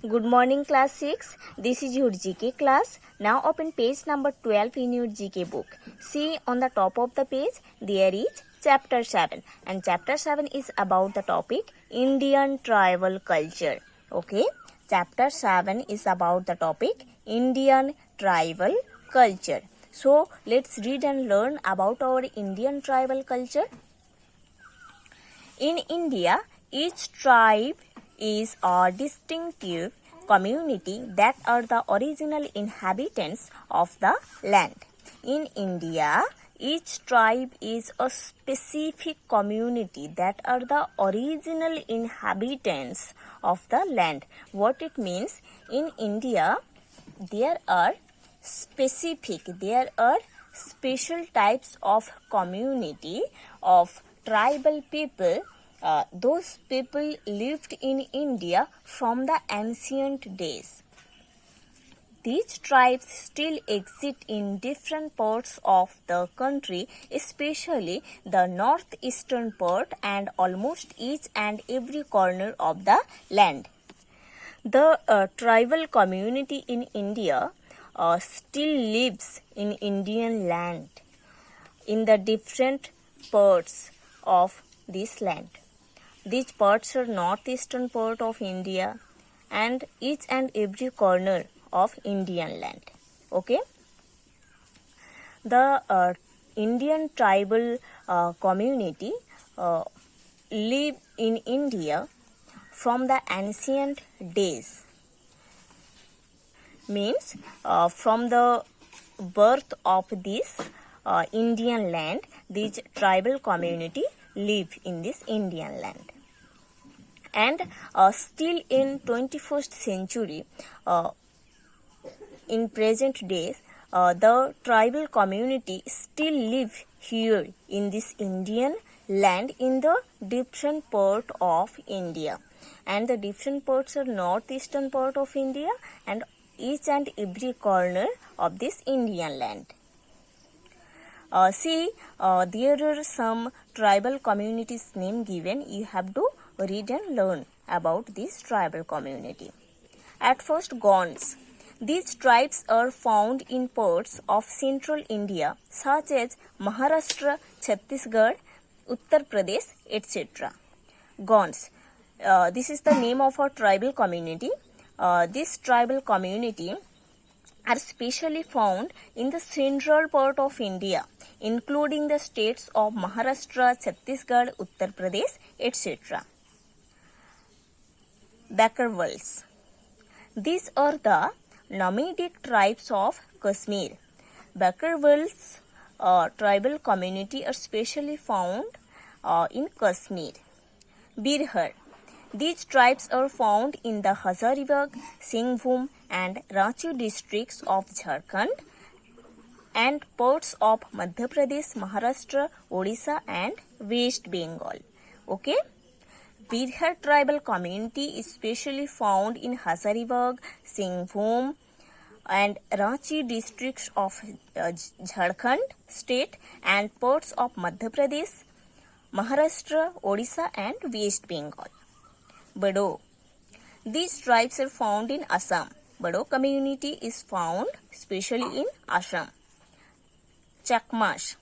Good morning class 6. This is your GK class. Now open page number 12 in your GK book. See on the top of the page there is chapter 7 and chapter 7 is about the topic Indian tribal culture. Okay. Chapter 7 is about the topic Indian tribal culture. So let's read and learn about our Indian tribal culture. In India, each tribe is a distinctive community that are the original inhabitants of the land. In India, each tribe is a specific community that are the original inhabitants of the land. What it means, in India, there are special types of community of tribal people. Those people lived in India from the ancient days. These tribes still exist in different parts of the country, especially the northeastern part and almost each and every corner of the land. The tribal community in India still lives in Indian land in the different parts of this land. These parts are northeastern part of India and each and every corner of Indian land. Okay. The Indian tribal community live in India from the ancient days. Means from the birth of this Indian land, this tribal community live in this Indian land. And still in 21st century, in present days, the tribal community still live here in this Indian land in the different part of India. And the different parts are northeastern part of India and each and every corner of this Indian land. There are some tribal communities name given. You have to read and learn about this tribal community. At first, Gonds. These tribes are found in parts of central India such as Maharashtra, Chhattisgarh, Uttar Pradesh, etc. Gonds. This is the name of our tribal community. This tribal community are specially found in the central part of India, including the states of Maharashtra, Chhattisgarh, Uttar Pradesh, etc. Bakarwals. These are the nomadic tribes of Kashmir. Bakarwals tribal community are specially found in Kashmir. Birhar. These tribes are found in the Hazaribagh, Singhbhum and Ranchi districts of Jharkhand and parts of Madhya Pradesh, Maharashtra, Odisha and West Bengal. Okay. Birhar tribal community is specially found in Hazaribagh, Singhbhum and Ranchi districts of Jharkhand state and parts of Madhya Pradesh, Maharashtra, Odisha and West Bengal. Bado. These tribes are found in Assam. Bado community is found especially in Assam. Chakmas.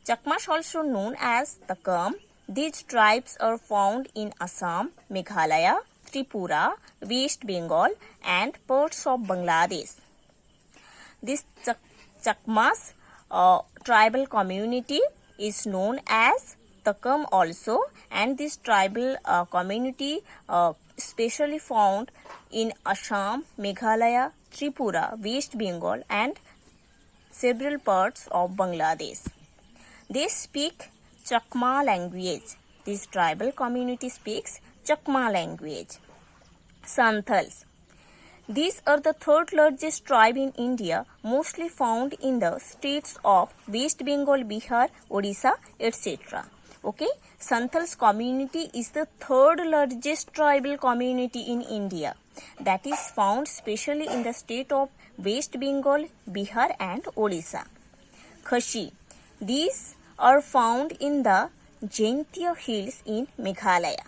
Chakmas, also known as Takam. These tribes are found in Assam, Meghalaya, Tripura, West Bengal and parts of Bangladesh. This Chakmas tribal community is known as Takam also, and this tribal community specially found in Assam, Meghalaya, Tripura, West Bengal and several parts of Bangladesh. They speak Chakma language. This tribal community speaks Chakma language. Santals. These are the third largest tribe in India, mostly found in the states of West Bengal, Bihar, Odisha, etc. Okay, Santals community is the third largest tribal community in India that is found specially in the state of West Bengal, Bihar and Odisha. Khashi. These are found in the Jaintia Hills in Meghalaya.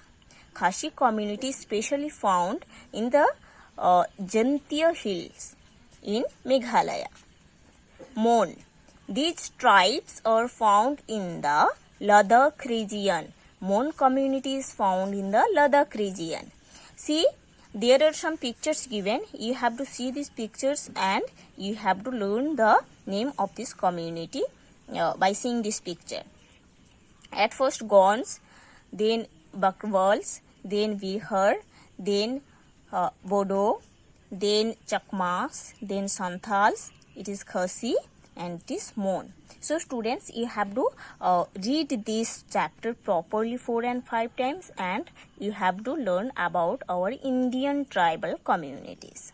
Khasi community especially found in the Jantia Hills in Meghalaya. Mon. These tribes are found in the Ladakh region. Mon community is found in the Ladakh region. See, there are some pictures given. You have to see these pictures and you have to learn the name of this community by seeing this picture. At first Gons, then Bakrwals, then Vihar, then Bodo, then Chakmas, then Santhals, it is Khasi and it is Mon. So students, you have to read this chapter properly 4 and 5 times and you have to learn about our Indian tribal communities.